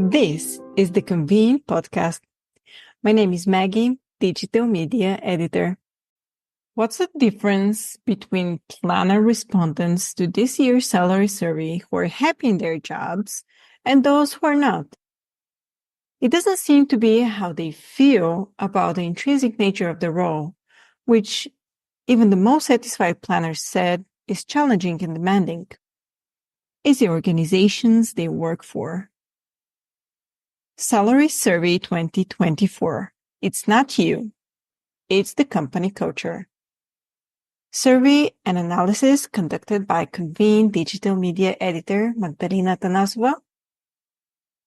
This is the Convene podcast. My name is Maggie, Digital Media Editor. What's the difference between planner respondents to this year's salary survey who are happy in their jobs and those who are not? It doesn't seem to be how they feel about the intrinsic nature of the role, which even the most satisfied planners said is challenging and demanding. It's the organizations they work for. Salary Survey 2024. It's not you. It's the company culture. Survey and analysis conducted by Convene Digital Media Editor Magdalina Atanassova.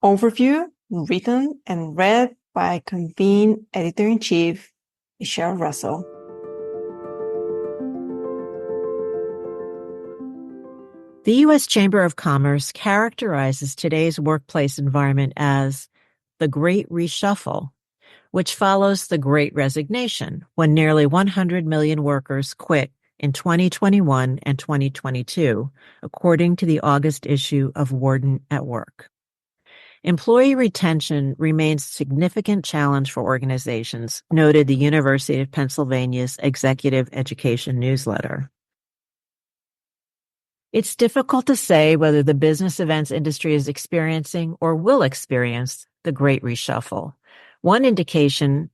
Overview written and read by Convene Editor-in-Chief Michelle Russell. The U.S. Chamber of Commerce characterizes today's workplace environment as the Great Reshuffle, which follows the Great Resignation, when nearly 100 million workers quit in 2021 and 2022, according to the August issue of Warden at Work. Employee retention remains a significant challenge for organizations, noted the University of Pennsylvania's Executive Education newsletter. It's difficult to say whether the business events industry is experiencing or will experience the Great Reshuffle. One indication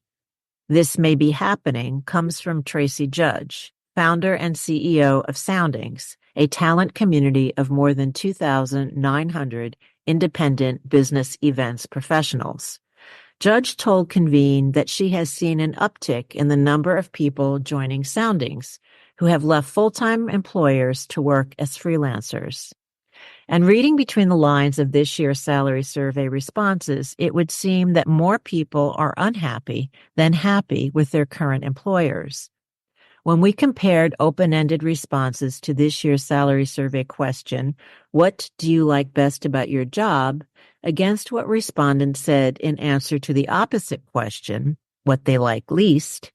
this may be happening comes from Tracy Judge, founder and CEO of Soundings, a talent community of more than 2,900 independent business events professionals. Judge told Convene that she has seen an uptick in the number of people joining Soundings who have left full-time employers to work as freelancers. And reading between the lines of this year's salary survey responses, it would seem that more people are unhappy than happy with their current employers. When we compared open-ended responses to this year's salary survey question, "What do you like best about your job?" against what respondents said in answer to the opposite question, what they like least,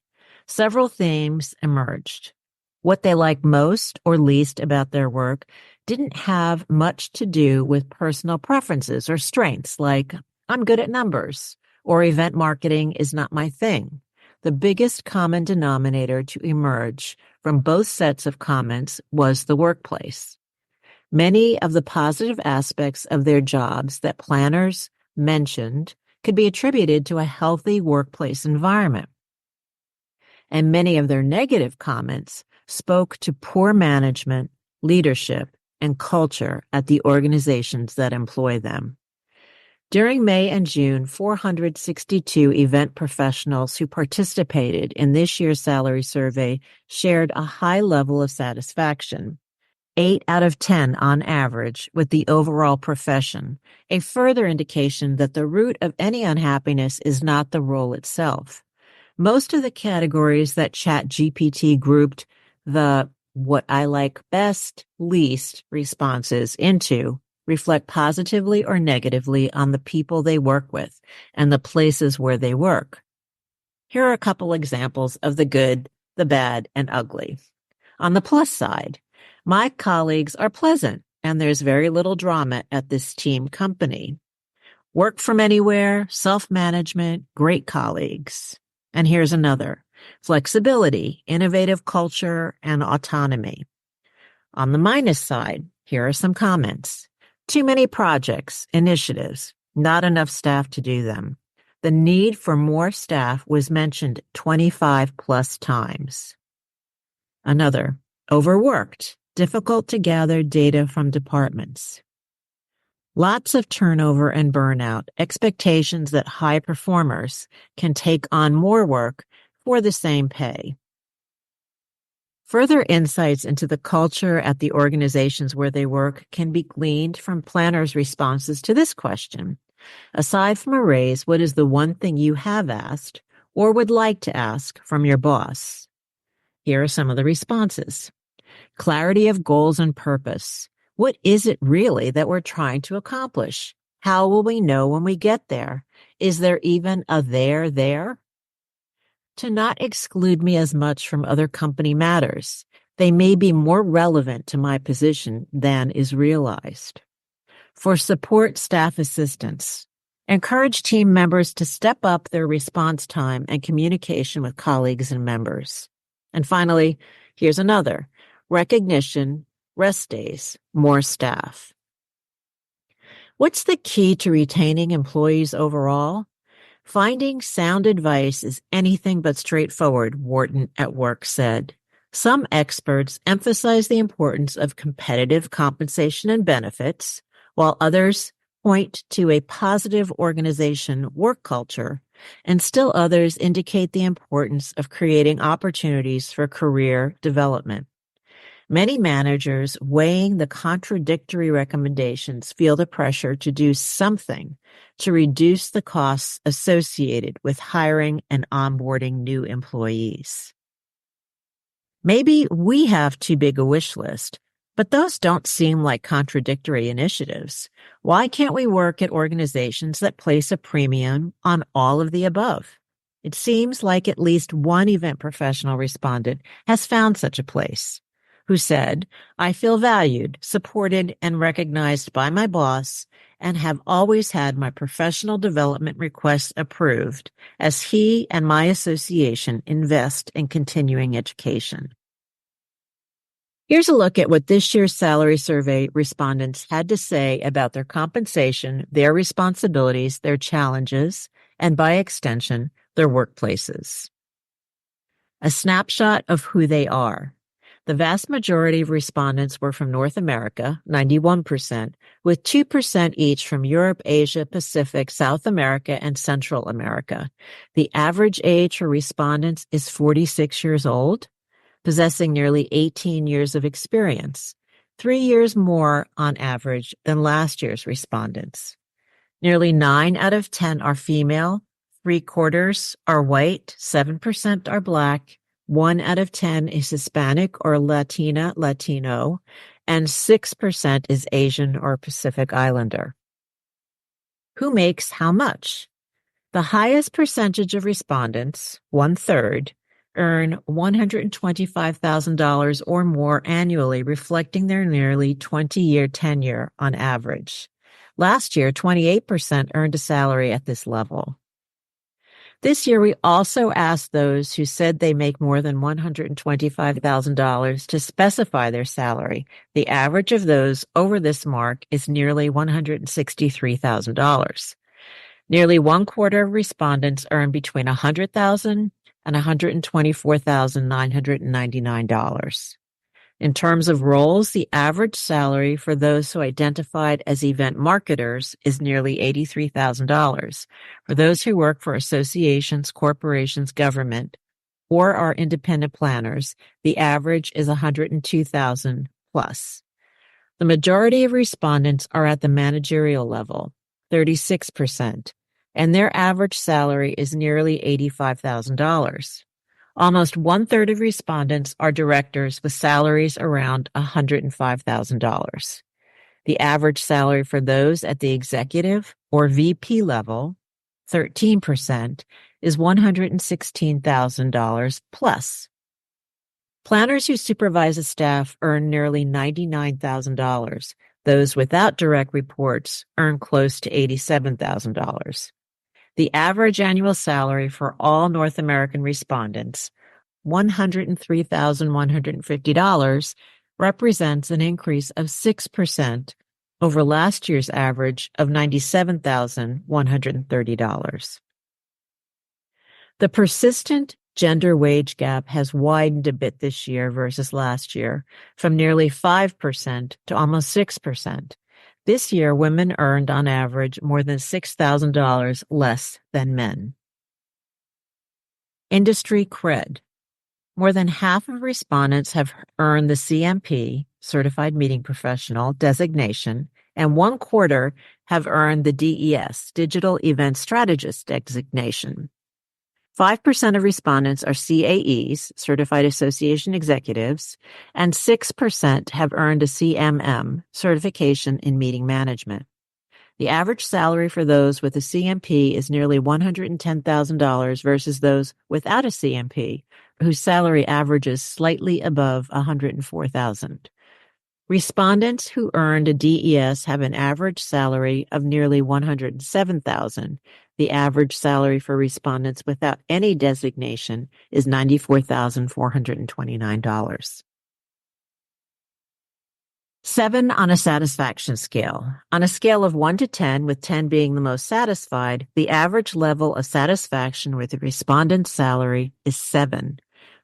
several themes emerged. What they like most or least about their work didn't have much to do with personal preferences or strengths, like, "I'm good at numbers," or "event marketing is not my thing." The biggest common denominator to emerge from both sets of comments was the workplace. Many of the positive aspects of their jobs that planners mentioned could be attributed to a healthy workplace environment. And many of their negative comments spoke to poor management, leadership, and culture at the organizations that employ them. During May and June, 462 event professionals who participated in this year's salary survey shared a high level of satisfaction, 8 out of 10 on average, with the overall profession, a further indication that the root of any unhappiness is not the role itself. Most of the categories that ChatGPT grouped the "what I like best, least" responses into reflect positively or negatively on the people they work with and the places where they work. Here are a couple examples of the good, the bad, and ugly. On the plus side, my colleagues are pleasant, and there's very little drama at this team company. Work from anywhere, self-management, great colleagues. And here's another: flexibility, innovative culture, and autonomy. On the minus side, here are some comments. Too many projects, initiatives, not enough staff to do them. The need for more staff was mentioned 25 plus times. Another: overworked, difficult to gather data from departments. Lots of turnover and burnout, expectations that high performers can take on more work for the same pay. Further insights into the culture at the organizations where they work can be gleaned from planners' responses to this question. Aside from a raise, what is the one thing you have asked or would like to ask from your boss? Here are some of the responses. Clarity of goals and purpose. What is it really that we're trying to accomplish? How will we know when we get there? Is there even a there? To not exclude me as much from other company matters. They may be more relevant to my position than is realized. For support staff assistance, Encourage team members to step up their response time and communication with colleagues and members. And finally, here's another: recognition, rest days, more staff. What's the key to retaining employees overall? Finding sound advice is anything but straightforward, Wharton at Work said. Some experts emphasize the importance of competitive compensation and benefits, while others point to a positive organization work culture, and still others indicate the importance of creating opportunities for career development. Many managers weighing the contradictory recommendations feel the pressure to do something to reduce the costs associated with hiring and onboarding new employees. Maybe we have too big a wish list, but those don't seem like contradictory initiatives. Why can't we work at organizations that place a premium on all of the above? It seems like at least one event professional respondent has found such a place, who said, "I feel valued, supported, and recognized by my boss, and have always had my professional development requests approved as he and my association invest in continuing education." Here's a look at what this year's salary survey respondents had to say about their compensation, their responsibilities, their challenges, and by extension, their workplaces. A snapshot of who they are. The vast majority of respondents were from North America, 91%, with 2% each from Europe, Asia, Pacific, South America, and Central America. The average age for respondents is 46 years old, possessing nearly 18 years of experience, 3 years more on average than last year's respondents. Nearly 9 out of 10 are female, 3/4 are white, 7% are Black, 1 out of 10 is Hispanic or Latina, Latino, and 6% is Asian or Pacific Islander. Who makes how much? The highest percentage of respondents, 1/3, earn $125,000 or more annually, reflecting their nearly 20-year tenure on average. Last year, 28% earned a salary at this level. This year, we also asked those who said they make more than $125,000 to specify their salary. The average of those over this mark is nearly $163,000. Nearly 1/4 of respondents earn between $100,000 and $124,999. In terms of roles, the average salary for those who identified as event marketers is nearly $83,000. For those who work for associations, corporations, government, or are independent planners, the average is $102,000 plus. The majority of respondents are at the managerial level, 36%. And their average salary is nearly $85,000. Almost 1/3 of respondents are directors with salaries around $105,000. The average salary for those at the executive or VP level, 13%, is $116,000 plus. Planners who supervise a staff earn nearly $99,000. Those without direct reports earn close to $87,000. The average annual salary for all North American respondents, $103,150, represents an increase of 6% over last year's average of $97,130. The persistent gender wage gap has widened a bit this year versus last year, from nearly 5% to almost 6%. This year, women earned on average more than $6,000 less than men. Industry cred. More than half of respondents have earned the CMP, Certified Meeting Professional, designation, and 1/4 have earned the DES, Digital Event Strategist designation. 5% of respondents are CAEs, Certified Association Executives, and 6% have earned a CMM, Certification in Meeting Management. The average salary for those with a CMP is nearly $110,000 versus those without a CMP, whose salary averages slightly above $104,000. Respondents who earned a DES have an average salary of nearly $107,000. The average salary for respondents without any designation is $94,429. 7 on a satisfaction scale. On a scale of 1 to 10, with 10 being the most satisfied, the average level of satisfaction with the respondent's salary is 7.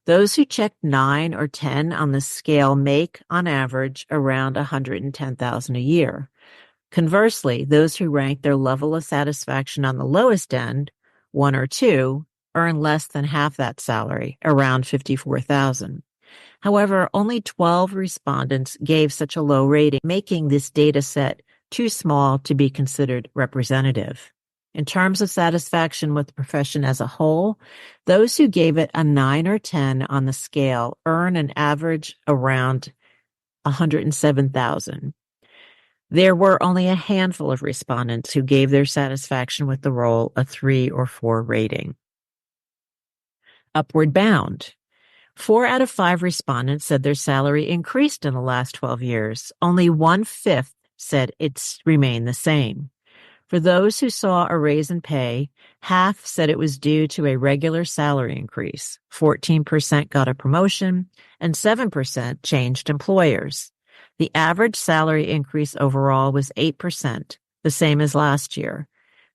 Those who checked 9 or 10 on the scale make, on average, around $110,000 a year. Conversely, those who rank their level of satisfaction on the lowest end, 1 or 2, earn less than half that salary, around $54,000. However, only 12 respondents gave such a low rating, making this data set too small to be considered representative. In terms of satisfaction with the profession as a whole, those who gave it a 9 or 10 on the scale earn an average around $107,000. There were only a handful of respondents who gave their satisfaction with the role a 3 or 4 rating. Upward bound. 4 out of 5 respondents said their salary increased in the last 12 years. Only 1/5 said it's remained the same. For those who saw a raise in pay, half said it was due to a regular salary increase. 14% got a promotion, and 7% changed employers. The average salary increase overall was 8%, the same as last year.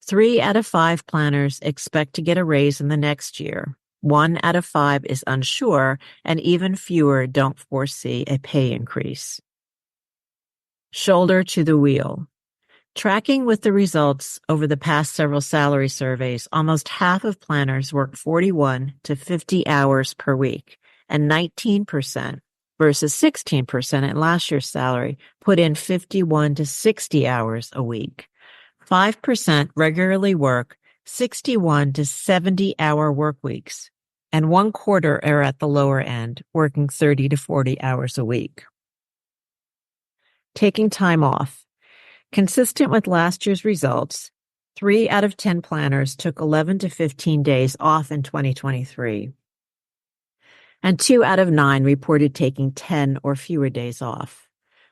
3 out of 5 planners expect to get a raise in the next year. 1 out of 5 is unsure, and even fewer don't foresee a pay increase. Shoulder to the wheel. Tracking with the results over the past several salary surveys, almost half of planners work 41 to 50 hours per week, and 19% versus 16% at last year's salary put in 51 to 60 hours a week. 5% regularly work 61 to 70-hour work weeks, and 1/4 are at the lower end, working 30 to 40 hours a week. Taking time off. Consistent with last year's results, 3 out of 10 planners took 11 to 15 days off in 2023, and 2 out of 9 reported taking 10 or fewer days off.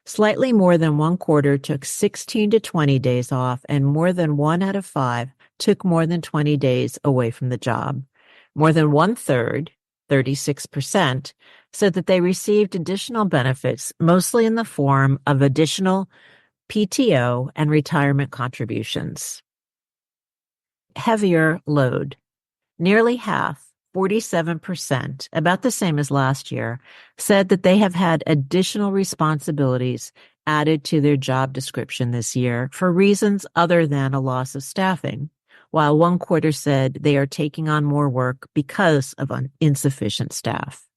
Slightly more than 1/4 took 16 to 20 days off, and more than 1 out of 5 took more than 20 days away from the job. More than 1/3, 36%, said that they received additional benefits, mostly in the form of additional PTO and retirement contributions. Heavier load. Nearly half, 47%, about the same as last year, said that they have had additional responsibilities added to their job description this year for reasons other than a loss of staffing, while 1/4 said they are taking on more work because of insufficient staff.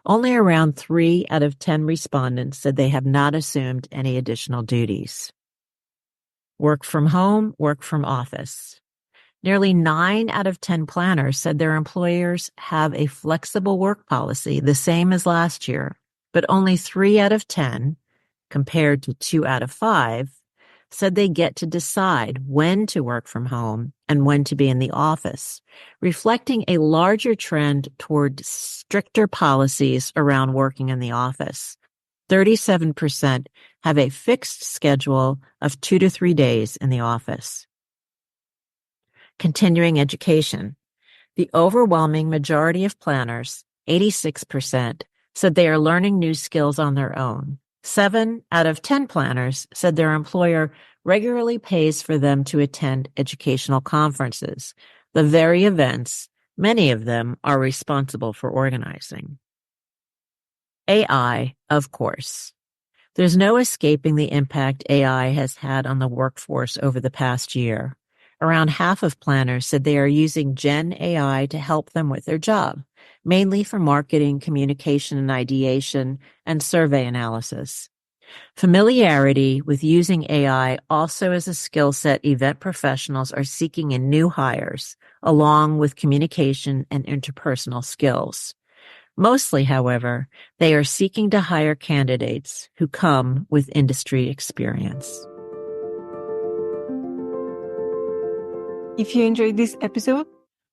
Only around 3 out of 10 respondents said they have not assumed any additional duties. Work from home, work from office. Nearly 9 out of 10 planners said their employers have a flexible work policy, the same as last year, but only 3 out of 10, compared to 2 out of 5, said they get to decide when to work from home and when to be in the office, reflecting a larger trend toward stricter policies around working in the office. 37% have a fixed schedule of 2 to 3 days in the office. Continuing education. The overwhelming majority of planners, 86%, said they are learning new skills on their own. 7 out of 10 planners said their employer regularly pays for them to attend educational conferences, the very events many of them are responsible for organizing. AI, of course. There's no escaping the impact AI has had on the workforce over the past year. Around half of planners said they are using Gen AI to help them with their job, mainly for marketing, communication and ideation, and survey analysis. Familiarity with using AI also is a skill set event professionals are seeking in new hires, along with communication and interpersonal skills. Mostly, however, they are seeking to hire candidates who come with industry experience. If you enjoyed this episode,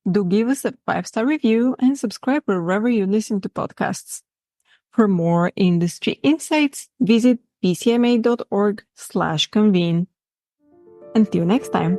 do give us a 5-star review and subscribe wherever you listen to podcasts. For more industry insights, visit pcma.org/convene. Until next time.